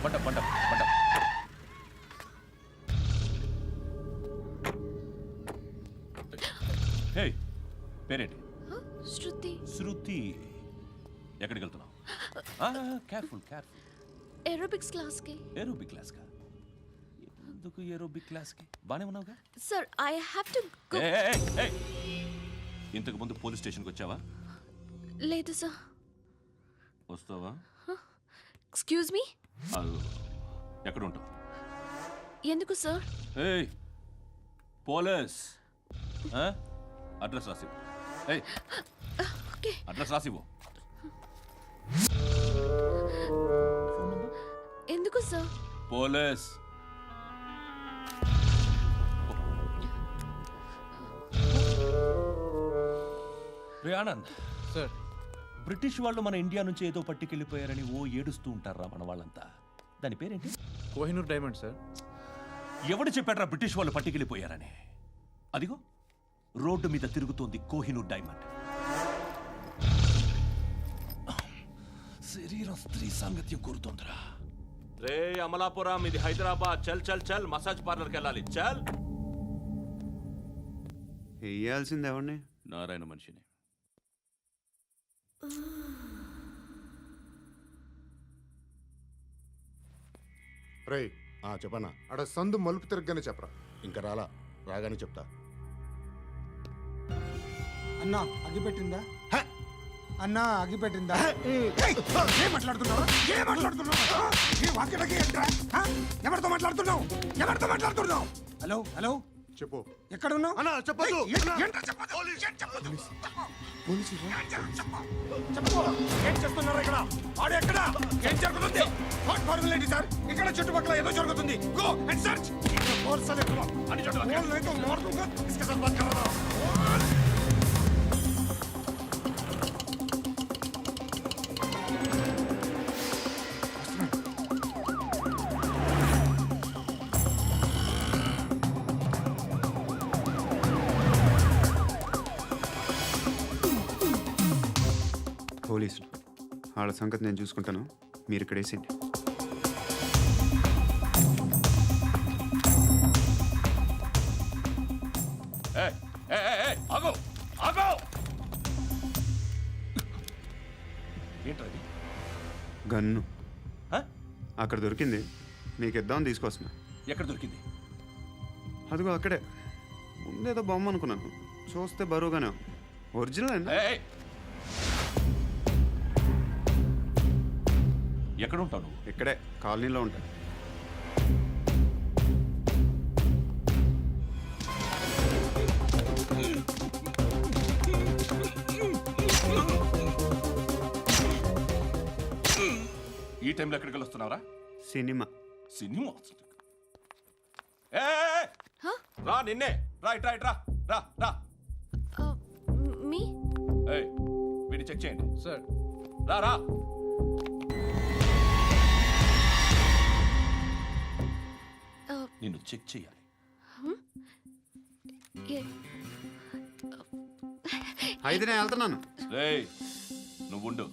పంట పంట పంట. హే, పేరేంటి? శృతి. శృతి. ఎక్కడికి వెళ్తున్నావు? Careful careful. ఏరోబిక్స్ క్లాస్కి. ఏరోబిక్ క్లాస్కా? ఎందుకు ఏరోబిక్ క్లాస్కి? బానే ఉన్నావుగా? Sir I have to go. ఇంతకు ముందు పోలీస్ స్టేషన్కి వచ్చావా? లేదు సార్. వస్తావా? Excuse me. ఎక్కడ ఉంటావు? ఎందుకు సార్? పోలీస్ అడ్రస్ రాసివ్వు. ఓకే. అడ్రస్ రాసివ్వు. ఎందుకు సార్? పోలీస్. రే ఆనంద్ సార్, బ్రిటిష్ వాళ్ళు మన ఇండియా నుంచి ఏదో పట్టుకెళ్ళిపోయారని ఏడుస్తూ ఉంటారా మన వాళ్ళంతా? దాని పేరేంటి? Kohinoor diamond sir. ఎవడు చెప్పాడ్రా బ్రిటిష్ వాళ్ళు పట్టుకెళ్ళిపోయారని? అదిగో రోడ్డు మీద తిరుగుతోంది కోహినూర్ డైమండ్. శరీరం స్త్రీ సాంగత్యం కోరుతోందిరా. రే అమలాపురం, ఇది హైదరాబాద్. చల్ చల్ చల్, మసాజ్ పార్లర్కి వెళ్ళాలి. చల్. వేయాల్సింది ఎవరిని? నారాయణ మనిషిని. రే చెప్పనా? అక్కడ సందు మలుపు తిరగగానే చెప్పరా. ఇంకా రాగానే చెప్తా. అన్నా అగిపెట్టిందా? అన్నా అగిపెట్టిందా? ఏం మాట్లాడుతున్నావు? ఎవరితో మాట్లాడుతున్నావు? ఎవరితో మాట్లాడుతున్నావు? హలో హలో, చెప్పు. ఎక్కడ ఉన్నావు? అన్నా చెప్పదు. ఏం చేస్తున్నారు ఇక్కడ? ఆడు ఎక్కడ? ఏం జరుగుతుంది? వాట్ ఫార్మల్ ఏంటి సార్? ఇక్కడ చుట్టుపక్కల ఏదో జరుగుతుంది. Go and search. అని పోలీసులు వాళ్ళ సంగతి నేను చూసుకుంటాను, మీరు ఇక్కడ వేసేయండి. ఏంటది? గన్ను అక్కడ దొరికింది, మీకు ఇద్దామని తీసుకొస్తున్నా. ఎక్కడ దొరికింది? అదిగో అక్కడే. ముందేదో బొమ్మ అనుకున్నాను, చూస్తే బరువుగానే ఒరిజినల్ అండి. ఎక్కడ ఉంటావు నువ్వు? ఇక్కడే కాలనీలో ఉంటాను. ఈ టైంలో ఎక్కడికి వస్తున్నావురా? సినిమా. సినిమా? రా, నిన్నే. రా ఇట్రా ఇట్రా. రా రా. మీ వీడిని చెక్ చేయండి. సార్, రా రా. నిన్ను చెక్ చేయాలి. అయితే నేను వెళ్తున్నాను. రేయ్, నువ్వు ఉండు.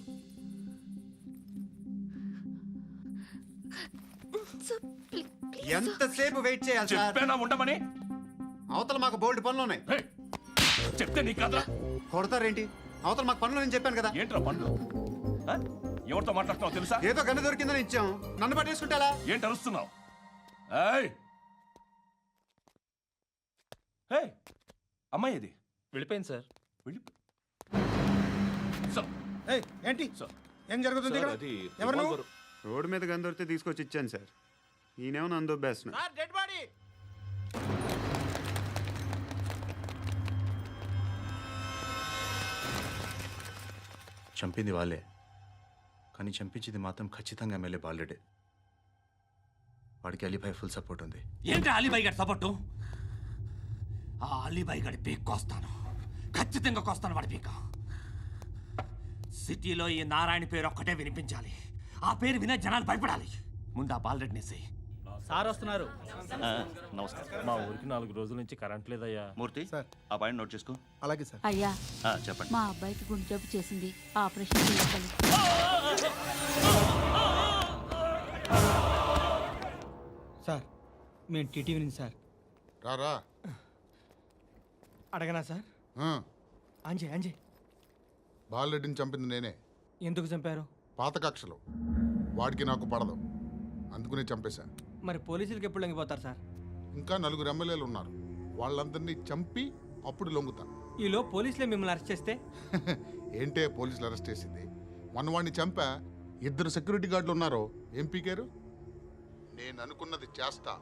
ఎంతసేపు వెయిట్ చేయాలి సార్? చెప్పేనా ఉండమని? అవతల మాకు బోల్డ్ పనులు ఉన్నాయి. చెప్తే నీ కదా కొడతారేంటి? అవతల మాకు పనులు నేను చెప్పాను కదా. ఏంట్రా పనులు? ఎవరితో మాట్లాడుతున్నావు తెలుసా? ఏదో గన్ను దొరికిందని ఇచ్చాం, నన్ను పట్టేసుకుంటా. ఏంటి అరుస్తున్నావు? అమ్మాయి ఇది వెళ్ళిపోయింది సార్. ఏంటి ఏం జరుగుతుంది ఇక్కడ? ఎవరు నువ్వు? రోడ్డు మీద గన్ను దొరికితే తీసుకొచ్చి ఇచ్చాను సార్. ఈయనేమో నన్ను దొబ్బేస్తున్నా. చంపింది వాళ్ళే, కానీ చంపించింది మాత్రం ఖచ్చితంగా ఎమ్మెల్యే బాలుడే. వాడికి అలీభాయ్ ఫుల్ సపోర్ట్ ఉంది. ఏంటి అలీభాయ్ గారి సపోర్టు? ఆ అలీభాయ్ గారి పీక్ కోస్తాను, ఖచ్చితంగా కోస్తాను వాడి పీక. సిటీలో ఈ నారాయణ పేరు ఒక్కటే వినిపించాలి. ఆ పేరు వినే జనాలు భయపడాలి. ముందు ఆ బాలరెడ్డిని సార్ వస్తున్నారు. నమస్కారం. మా ఊరికి 4 రోజుల నుంచి కరెంట్ లేదయ్యా. మూర్తి, ఆ పాయింట్ నోట్ చేసుకో. అలాగే సార్. అయ్యా, చెప్పండి. మా అబ్బాయికి గుండె జబ్బు చేసింది, ఆపరేషన్ చేయాలి. సార్ మేము టీటీవీ నుంచి సార్. రారా అడగనా సార్? ఆ, అంజయ్ బాలరెడ్డిని చంపింది నేనే. ఎందుకు చంపారు? పాత కక్షలు వాడికి నాకు పడదు, అందుకునే చంపేశా. మరి పోలీసులకి ఎప్పుడు లొంగిపోతారు సార్? ఇంకా 4 ఎమ్మెల్యేలు ఉన్నారు, వాళ్ళందరినీ చంపి అప్పుడు లొంగుతా. ఈలో పోలీసులే మిమ్మల్ని అరెస్ట్ చేస్తే? ఏంటే పోలీసులు అరెస్ట్ చేసింది? మొన్న వాడిని చంపా, 2 సెక్యూరిటీ గార్డులు ఉన్నారు, ఏం పీకారు? నేను అనుకున్నది చేస్తా,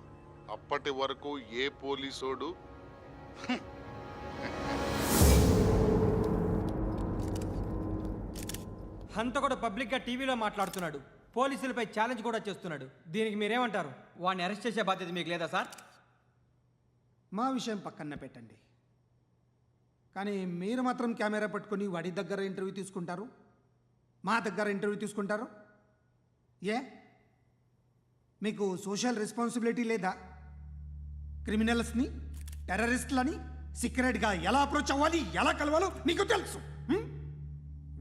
అప్పటి వరకు ఏ పోలీసోడు హంత కూడా పబ్లిక్గా టీవీలో మాట్లాడుతున్నాడు, పోలీసులపై ఛాలెంజ్ కూడా చేస్తున్నాడు. దీనికి మీరేమంటారు? వాడిని అరెస్ట్ చేసే బాధ్యత మీకు లేదా సార్? మా విషయం పక్కన పెట్టండి, కానీ మీరు మాత్రం కెమెరా పట్టుకొని వాడి దగ్గర ఇంటర్వ్యూ తీసుకుంటారు, మా దగ్గర ఇంటర్వ్యూ తీసుకుంటారు. ఏ మీకు సోషల్ రెస్పాన్సిబిలిటీ లేదా? క్రిమినల్స్ని, టెర్రరిస్టులని సీక్రెట్గా ఎలా అప్రోచ్ అవ్వాలి, ఎలా కలవాలో మీకు తెలుసు.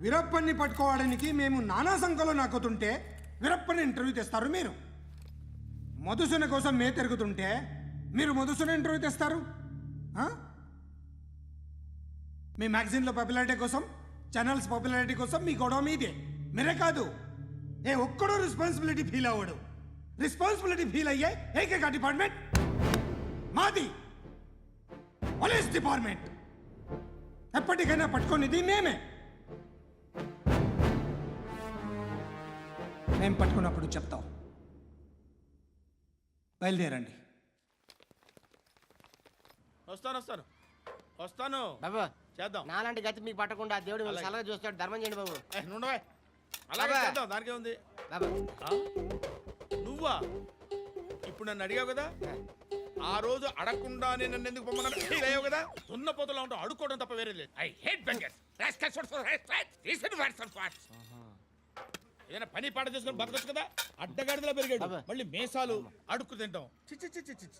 వీరప్పన్ని పట్టుకోవడానికి మేము నానా సంఖ్యలో నాకుతుంటే వీరప్పని ఇంటర్వ్యూ తెస్తారు మీరు. మధుసూన కోసం మే తిరుగుతుంటే మీరు మధుసూన ఇంటర్వ్యూ తెస్తారు. మీ మ్యాగజైన్లో పాపులారిటీ కోసం, ఛానల్స్ పాపులారిటీ కోసం మీ గొడవ మీదే. మీరే కాదు, ఏ ఒక్కడో రెస్పాన్సిబిలిటీ ఫీల్ అవ్వడు. రెస్పాన్సిబిలిటీ ఫీల్ అయ్యే ఏకైక డిపార్ట్మెంట్ మాది, పోలీస్ డిపార్ట్మెంట్. ఎప్పటికైనా పట్టుకునేది మేమే. మేము పట్టుకున్నప్పుడు చెప్తాం. బయలుదేరండి. వస్తాను బాబా చేద్దాం. నాలాంటి గతి మీకు పట్టకుండా దేవుడు మిమ్మల్ని సలహా చూస్తాడు. ధర్మం చేయండి బాబు. నుండవే, అలాగే బాబా. చేద్దాం, దానికే ఉంది. బాబా నువ్వా ఇప్పుడు నన్ను అడిగావు కదా, ఆ రోజు అడగకుండా నేను నన్ను ఎందుకు పొమ్మన్నాను ఫీల్ అయ్యావు కదా. ఉన్న పోతలో ఉంటావు, అడుక్కోవడం తప్ప వేరే లేదు. I hate bangers. ఏదైనా పని పాట చేసుకుని బతకొచ్చు కదా. అడ్డగాడిదలా పెరిగాడు, మళ్ళీ మేసాలు అడుక్కు తింటాం. చి చి చి చి చి చి.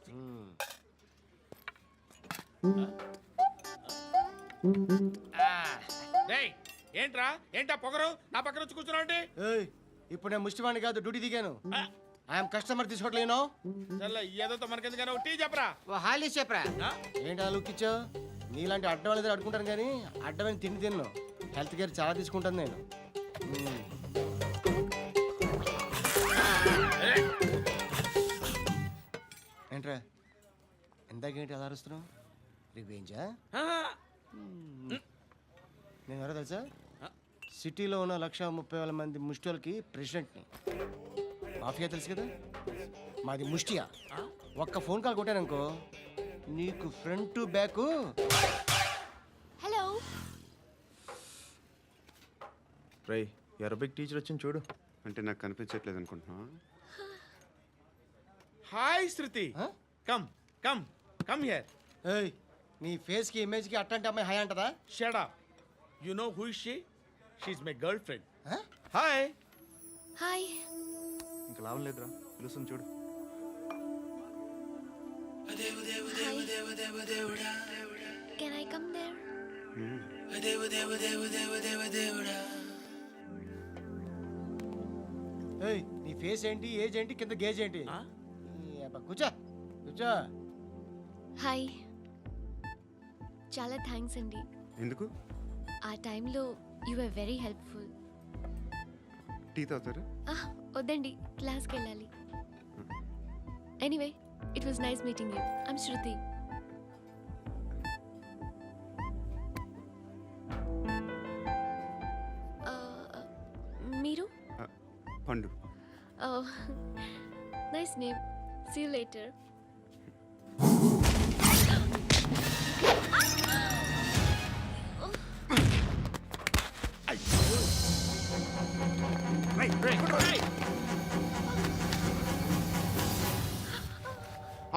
డేయ్, ఏంటా పొగరు నా పక్కన వచ్చి కూర్చున్నావు? ఇప్పుడు నేను ముష్టివాణి కాదు, డ్యూటీ దిగాను. ఐఎమ్ కస్టమర్ తీసుకోవట్లేను. చల్ల ఏదో మనకెందుకైనా టీ చెప్పరా. ఓ హాలీ చెప్పరా. ఏంటి అలా లుక్ ఇచ్చావు? నీలాంటి అడ్డం వాళ్ళ దగ్గర అడుకుంటాను కానీ అడ్డమైన తిండి తిన్ను. హెల్త్ కేర్ చాలా తీసుకుంటాను నేను. ఏంట్రా ఇందాకేంటి అలా అరుస్తున్నావు? రివేంజా? నేను ఎవరో తెలుసా? సిటీలో ఉన్న 130,000 మంది ముష్టిలకి ప్రెసిడెంట్ని. మాఫియా తెలుసు కదా, మాది ముష్టియా. ఒక్క ఫోన్ కాల్ కొట్టాననుకో నీకు ఫ్రంట్ టు బ్యాక్. హలో. రై అరబిక్ టీచర్ వచ్చింది చూడు. అంటే నాకు కనిపించట్లేదు అనుకుంటున్నా. Hi Shruti, come come come here. ఏయ్ నీ ఫేస్ కి ఇమేజ్ కి అట్టంటే అమ్మాయి హై అంటదా? Shut up. You know who is she? She is my girlfriend. Hi. Hi. ఇంకా లాభం లేదురా, పిలుస్తుంది చూడు. Can I come there? ఏయ్ నీ ఫేస్ ఏంటి, ఏజ్ ఏంటి, కింద గేజ్ ఏంటి? ఈ అబ్బా, కూర్చో కూర్చో. హాయ్. చాలా థ్యాంక్స్ అండి. ఎందుకు? ఆ టైంలో you are very helpful. Tea తాగుతారా? వద్దండి, క్లాస్కి వెళ్ళాలి. Anyway, it was nice meeting you. I'm Shruti. మీరు? Pandu. Nice name. See you later.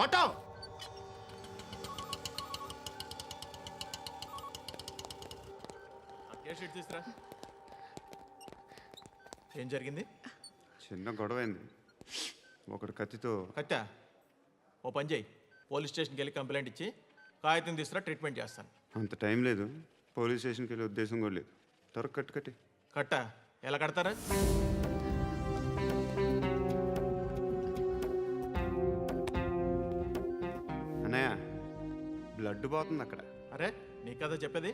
Auto తీసురా. ఏం జరిగింది? చిన్న గొడవ అయింది. ఒకడు కత్తితో. కట్టా ఓ పని చేయి, పోలీస్ స్టేషన్కి వెళ్ళి కంప్లైంట్ ఇచ్చి కాగితం తీసుకురా, ట్రీట్మెంట్ చేస్తాను. అంత టైం లేదు, పోలీస్ స్టేషన్కి వెళ్ళే ఉద్దేశం కూడా లేదు. త్వరగా కట్టి. కట్టా ఎలా కడతారా? బ్లడ్ పోతుంది అక్కడ. అరే నీ కదా చెప్పేది.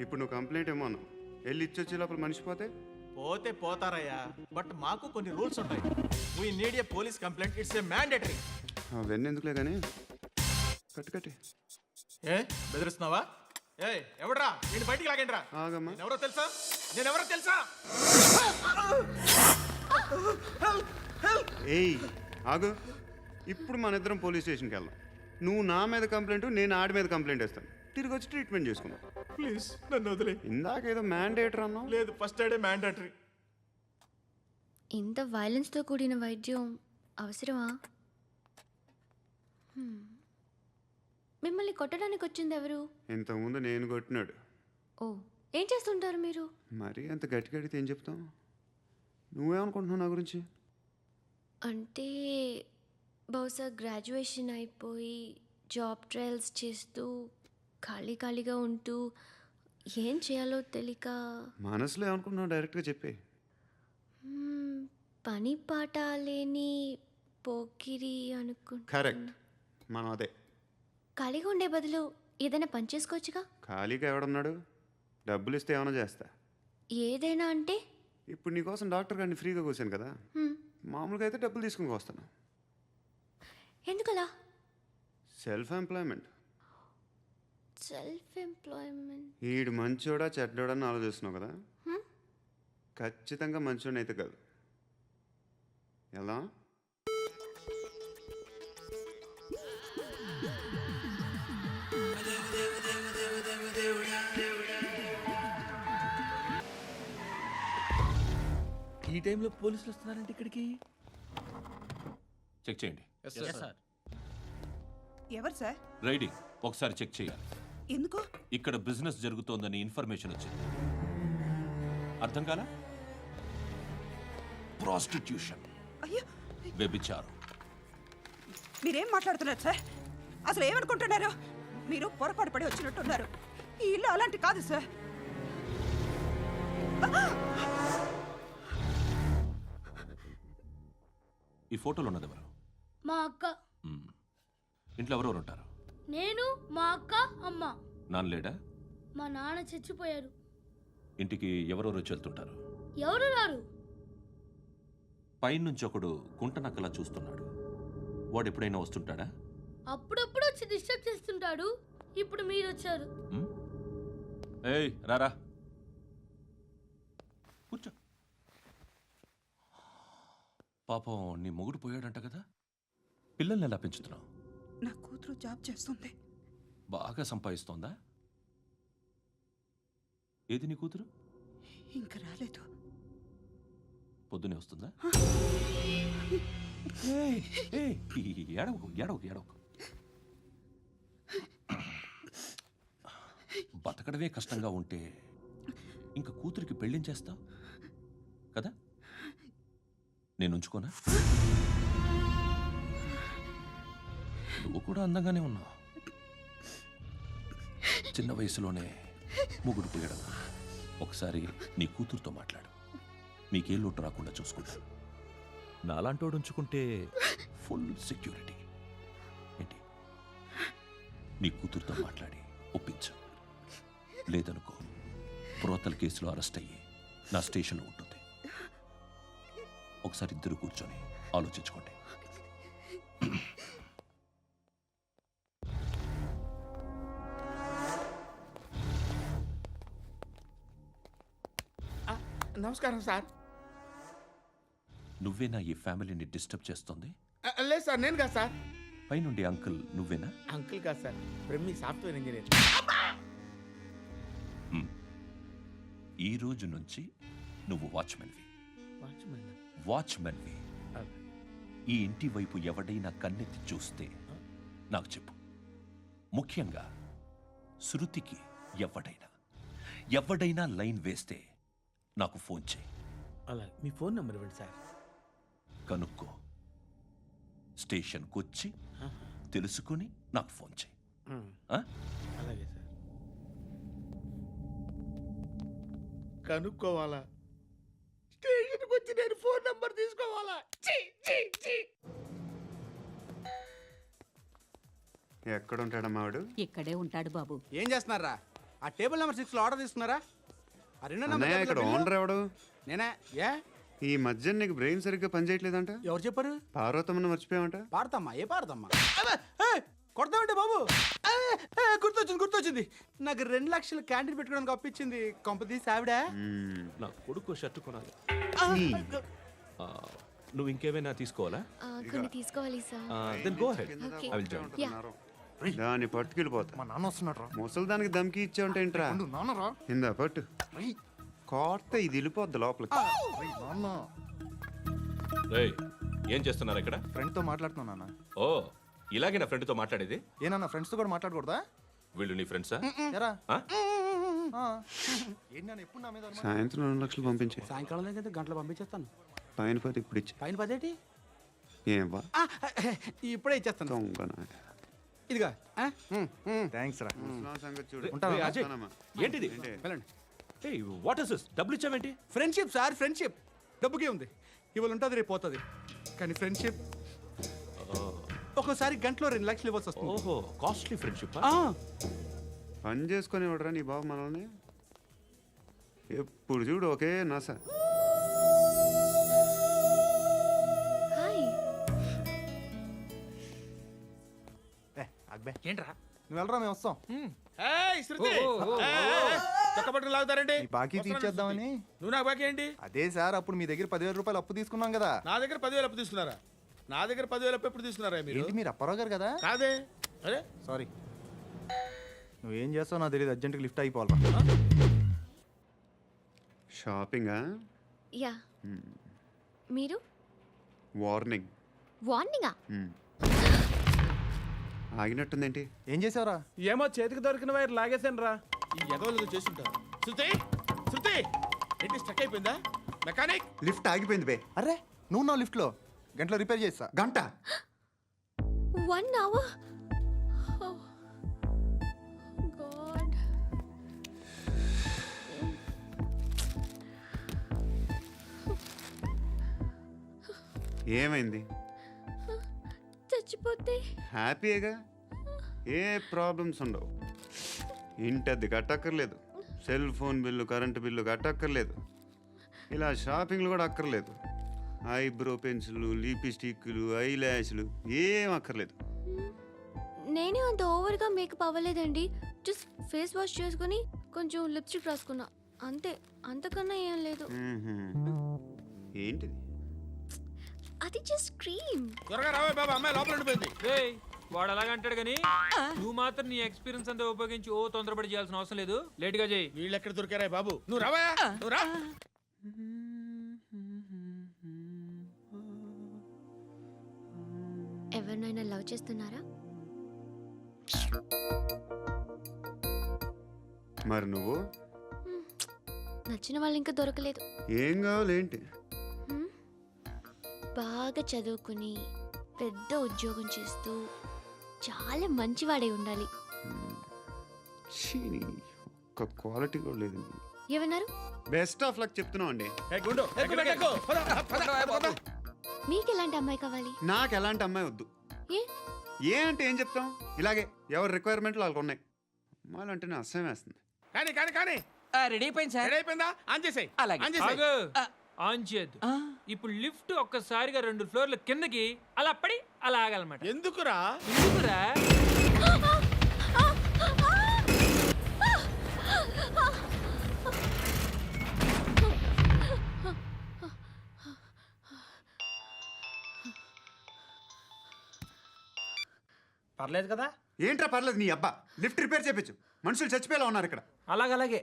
ఇప్పుడు నువ్వు కంప్లైంట్ ఏమో అన్నావు, వెళ్ళి ఇచ్చొచ్చే లోపల మనిషి పోతే పోతే పోతారయ్యా, బట్ మాకు కొన్ని రూల్స్ ఉంటాయి. We need a police complaint, it's a mandatory. అవన్నీ ఎందుకులే కానీ కట్టి ఏ బెదిరిస్తున్నావా? ఏ ఎవడ్రా నేను బయటికి లాగండిరా. ఆగమ్మా. నేనెవరో తెలుసా? ఏయ్ ఆగు, ఇప్పుడు మన ఇద్దరం పోలీస్ స్టేషన్కి వెళ్దాం. నువ్వు నా మీద కంప్లైంట్, నేను ఆడి మీద కంప్లైంట్ వేస్తాను, తిరిగి వచ్చి ట్రీట్మెంట్ చేసుకుందాం. ప్లీజ్ నన్ను వదిలే. ఇందాకేదో మ్యాండేటర్ అన్నావు. లేదు, ఫస్ట్ ఎయిడే మ్యాండేటరీ. ఇంత వైలెన్స్తో కూడిన వైద్యం అవసరమా? మిమ్మల్ని కొట్టడానికి వచ్చింది ఎవరు? ఇంతకుముందు నేను కొట్టినాడు. ఓ, ఏం చేస్తుంటారు మీరు? మరి అంత గట్టి గడితే ఏం చెప్తాం? నువ్వేమనుకుంటున్నావు నా గురించి? అంటే బహుశా గ్రాడ్యుయేషన్ అయిపోయి జాబ్ ట్రయల్స్ చేస్తూ ఖాళీగా ఉంటూ ఏం చేయాలో తెలియక మనసులో ఏమనుకుంటున్నావు డైరెక్ట్గా చెప్పే. పని పాట లేని పోకిరి అనుకుంటా. కరెక్ట్, మనం అదే. ఖాళీగా ఉండే బదులు ఏదైనా పని చేసుకోవచ్చుగా. ఖాళీగా ఎవడున్నాడు? డబ్బులు ఇస్తే ఏమైనా చేస్తా. ఏదైనా అంటే? ఇప్పుడు నీకోసం డాక్టర్ గారిని ఫ్రీగా కూర్చాను కదా, మామూలుగా అయితే డబ్బులు తీసుకుని వస్తాను. ఎందుకలా? Self employment. Self employment. ఈడు మంచోడా చెడ్డోడా అని ఆలోచిస్తున్నావు కదా, ఖచ్చితంగా మంచోడని అయితే కాదు. ఎలా? ఈ టైంలో పోలీసులు వస్తున్నారంటే ఇక్కడికి. చెక్ చేయండి. ఎవరు సార్? రైడింగ్ ఒకసారి చెక్ చేయాలి. ఎందుకు? ఇక్కడ బిజినెస్ జరుగుతోందని ఇన్ఫర్మేషన్ వచ్చింది. అర్థం కాలా? ప్రాస్టిట్యూషన్, అయ్యో, వ్యభిచారం. మీరేం మాట్లాడుతున్నారు సార్? అసలు ఏమనుకుంటున్నారు? మీరు పొరపాటు పడి వచ్చినట్టున్నారు. ఈ ఇల్లు అలాంటి కాదు సార్. ఈ ఫోటోలో ఉన్నది ఎవరు? మా అక్క. ఇంట్లో ఎవరెవరు ఉంటారు? నేను, మా అక్క, అమ్మ. నాన్న లేడా? మా నాన్న చచ్చిపోయారు. ఇంటికి ఎవరెవరు వచ్చి వెళ్తుంటారు? ఎవరు రారు. పైనుంచి ఒకడు గుంట నక్కలా చూస్తున్నాడు, వాడు ఎప్పుడైనా వస్తుంటాడా? అప్పుడప్పుడు వచ్చి డిస్టర్బ్ చేస్తుంటాడు. ఇప్పుడు మీరు వచ్చారు. ఏయ్ రారా, కూర్చో. పాపం నీ మొగుడు పోయాడంట కదా, పిల్లల్ని ఎలా పెంచుతున్నావు? నా కూతురు జాబ్ చేస్తుంది. బాగా సంపాదిస్తోందా? ఏది నీ కూతురు? ఇంకా రాలేదు. పొద్దునే వస్తుందా? ఏడవకు. బతకడమే కష్టంగా ఉంటే ఇంకా కూతురికి పెళ్ళించేస్తావు కదా? నేను ఉంచుకోనా? నువ్వు కూడా అందంగానే ఉన్నావు. చిన్న వయసులోనే మొగుడు పోయడం. ఒకసారి నీ కూతురుతో మాట్లాడు, మీకే లోటు రాకుండా చూసుకుంటాను. నాలాంటోడు ఉంచుకుంటే ఫుల్ సెక్యూరిటీ. ఏంటి? నీ కూతురుతో మాట్లాడి ఒప్పించు. లేదనుకో, ప్రోతల కేసులో అరెస్ట్ అయ్యి నా స్టేషన్లో ఉంటుంది. ఒకసారి ఇద్దరు కూర్చొని ఆలోచించుకోండి. నమస్కారం సార్. నువ్వేనా ఈ ఫ్యామిలీని డిస్టర్బ్ చేస్తుంది? లేదు సార్, నేను కాదు సార్. పైనుండి అంకుల్ నువ్వేనా? అంకుల్ కాదు సార్, బ్రహ్మి సాఫ్ట్వేర్ ఇంజనీర్. ఈ రోజు నుంచి నువ్వు వాచ్మెన్వి. ఈ ఇంటి వైపు ఎవడైనా కన్నెత్తి చూస్తే నాకు చెప్పు. ముఖ్యంగా శృతికి ఎవడైనా లైన్ వేస్తే నాకు ఫోన్ చేయి. అలా మీ ఫోన్ నెంబర్ ఇవ్వండి సార్. కనుక్కో, స్టేషన్కి వచ్చి తెలుసుకుని నాకు ఫోన్ చేయి. అలాగే సార్. కనుక్కోవాలా? స్టేషన్కి వచ్చి నేను ఫోన్ నెంబర్ తీసుకోవాలా? ఎక్కడ ఉంటాడమ్మా వాడు? ఇక్కడే ఉంటాడు బాబు. ఏం చేస్తున్నారా? ఆ టేబుల్ నెంబర్ 6 లో ఆర్డర్ తీసుకున్నారా? ఆ రెండో అన్నయ్య నెంబర్ ఇక్కడ ఓనర్ ఎవడు? నేనే. ఏ ఈ మధ్య నీకు బ్రెయిన్ సరిగ్గా పనిచేయట్లేదంట. ఎవరు చెప్పారు? పార్వతమ్మను మర్చిపోయావంట. పాడతామ్మా, ఏ పాడతామ్మా? కొడతామంటే బాబు. గుర్తొచ్చింది. నాకు 2 లక్షలు క్యాంటీన్ పెట్టుకోవడానికి అప్పించింది కొంపదీసి ఆవిడ. నా కొడుకు షర్ట్ కొనాలి. నువ్వు ఇంకేమైనా తీసుకోవాలా? కొన్ని తీసుకోవాలి sir. Then go head. Okay. I will join. Yeah. దాన్ని పట్టుకెళ్ళిపోతా. మా నాన్న వస్తున్నాడు రా. ముసలి దానికి దమ్కి ఇచ్చావంటే ఏంట్రా? నాన్న రా. ఇందా పట్టు. కోర్త ఇది వెళ్ళిపోద్ది లోపలికి. నాన్న రేయ్, ఏం చేస్తున్నారు ఇక్కడ? ఫ్రెండ్తో మాట్లాడుతున్నా నాన్న. ఓ, ఇలాగే నా ఫ్రెండ్తో మాట్లాడేది? ఏనా ఫ్రెండ్స్తో కూడా మాట్లాడకూడదా? వీళ్ళు నీ ఫ్రెండ్సా? ఎరా ఆ? ఏంటి నాన్న ఎప్పుడు నా మీద అనుమానం? సాయంత్రం 2 లక్షలు పంపించే. సాయంకాలం దగ్గర గంటలు పంపించేస్తాను. పైన 10 ఇప్పుడు ఇచ్చే. పైన 10 ఏంటి? ఏం వా ఇప్పుడే ఇచ్చేస్తాను. దొంగనా. ఇదిగా థ్యాంక్స్ రా. ముసలాం సంగతి చూడు. రేయ్, అజయ్, ఏంటిది? వెళ్ళండి. ఏయ్, వాట్ ఇస్ దిస్? డబ్బులు ఇచ్చావేంటి? Friendship sir, friendship. డబ్బుకే ఉంది. ఇవాళ ఉంటుంది, రేపు పోతుంది. కానీ ఫ్రెండ్షిప్ ఒక్కోసారి గంటలో 2 లక్షలు ఇవ్వాల్సి వస్తుంది. ఓహో, కాస్ట్లీ ఫ్రెండ్షిప్. పని చేసుకొని ఇవ్వడరా నీ బాబు మనల్ని? ఎప్పుడు చూడు ఒకే నాస. హాయ్. అక్బే ఏంట్రా? నువ్వు వెళ్ళరా, మేము వస్తాం. శృతి చక్కబట్టలు లాగుతారండి. బాకీ తీర్చేద్దామని. నువ్వు నాకు బాకీ ఏంటి? అదే సార్, అప్పుడు మీ దగ్గర 10,000 రూపాయలు అప్పు తీసుకున్నాం కదా. నా దగ్గర 10,000 అప్పు తీసుకున్నారా? నా దగ్గర 10,000 అప్పు ఎప్పుడు తీసుకున్నారా మీరు? ఏంటి మీరు అప్పారావు గారు కదా? కాదే. అరే సారీ. నువ్వేం చేస్తావు నాకు తెలియదు, అర్జెంట్గా లిఫ్ట్ అయిపోవాలి. షాపింగా? యా. మీరు? వార్నింగ్. వార్నింగా? ఆగినట్టుందేంటి? ఏం చేసావురా? ఏమో చేతికి దొరికిన వైర్ లాగేసాను రా. ఈ ఎగవలు చేస్తుంటారు. శృతి శృతి ఏంటి స్టక్ అయిపోయిందా? మెకానిక్. లిఫ్ట్ ఆగిపోయింది బే. అరే నువ్వు నా లిఫ్ట్లో గంటలో రిపేర్ చేస్తా. గంట? 1 hour? Oh. God. ఏమైంది? చచ్చిపోతే? హ్యాపీగా, ఏ ప్రాబ్లమ్స్ ఉండవు. ఇంటి అద్దె కట్టక్కర్లేదు, cell phone bill, current bill కట్టక్కర్లేదు, ఇలా షాపింగ్లు కూడా అక్కర్లేదు. ఐబ్రో పెన్సిల్, లిప్స్టిక్లు, ఐ ల్యాష్లు ఏం అక్కర్లేదు. నేనే అంత ఓవర్గా మేకప్ అవ్వలేదండి. జస్ట్ ఫేస్ వాష్ చేసుకుని కొంచెం లిప్స్టిక్ రాసుకున్నా అంతే. అంతకన్నా ఏం లేదు. ఏంటిది? అది జస్ట్ క్రీమ్. త్వరగా రావే బాబా, అమ్మాయి లోపల ఉండిపోయింది. వాడు అలాగంటాడు కానీ నువ్వు మాత్రం నీ ఎక్స్పీరియన్స్ అంతా ఉపయోగించి తొందరపడి చేయాల్సిన అవసరం లేదు. లేట్గా చేయి. వీళ్ళు ఎక్కడ దొరికారా బాబు? నువ్వు రావా, నువ్వు రా. ఎవరినైనా లవ్ చేస్తున్నారా? మరి నువ్వు? నచ్చిన వాళ్ళు ఇంకా దొరకలేదు. ఏం కావాలేంటి? బాగా చదువుకుని పెద్ద ఉద్యోగం చేస్తూ చాలా మంచివాడే ఉండాలి. ఒక్క క్వాలిటీ కూడా లేదు. ఏమన్నారు? బెస్ట్ ఆఫ్ లక్ చెప్తున్నావు అండి. మీకు ఎలాంటి అమ్మాయి కావాలి? నాకు ఎలాంటి అమ్మాయి వద్దు. ఏ అంటే ఏం చెప్తాం? ఇలాగే ఎవరి రిక్వైర్మెంట్లు వాళ్ళకు ఉన్నాయి. అమ్మాయిలు అంటేనే అసహ్యం వేస్తుంది. కానీ కానీ కానీ రెడీ అయిపోయింది సార్. రెడీ అయిపోయిందా? ఆన్ చేసేయ్. ఆన్ చేసేయ్. ఆన్ చేయద్దు. ఇప్పుడు లిఫ్ట్ ఒక్కసారిగా 2 ఫ్లోర్ల కిందకి అలా పడి అలా ఆగాలన్నమాట. ఎందుకురా? ఎందుకురా? పర్లేదు కదా? ఏంట్రా పర్లేదు నీ అబ్బా. లిఫ్ట్ రిపేర్ చేయించు. మనుషులు చచ్చిపోయేలా ఉన్నారు ఇక్కడ. అలాగే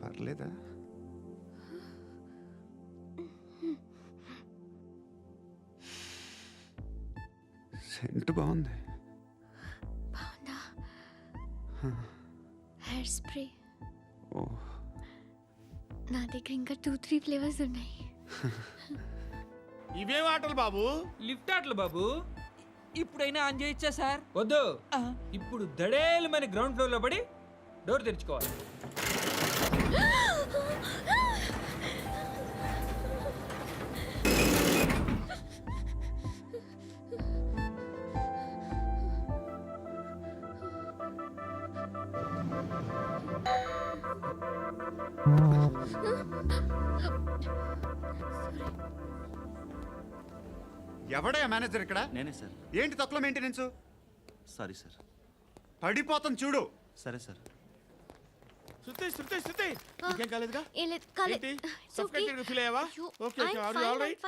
పర్లేదా? సెంట్ బాగుంది. బాగుందా? Hair spray. ఓ, నా దగ్గర ఇంకా 2-3 ఫ్లేవర్స్ ఉన్నాయి. ఇవేం ఆటలు బాబు? లిఫ్ట్ ఆటలు బాబు. ఇప్పుడైనా ఆన్ చేయొచ్చా సార్? వద్దు. ఇప్పుడు దడేలు మన గ్రౌండ్ ఫ్లోర్ లో పడి డోర్ తెరుచుకోవాలి. ఎవడయ్యా మేనేజర్ ఇక్కడ? నేనే సార్. ఏంటి తక్కువ మెయింటెనెన్స్? Sorry sir. పడిపోతాం చూడు. సరే సార్. శృతి నీకేం కాలేదుగా? ఏం లేదు కాలేదు ఏంటి? Suffocated గా feel అయ్యావా? Okay, okay. Are you all right?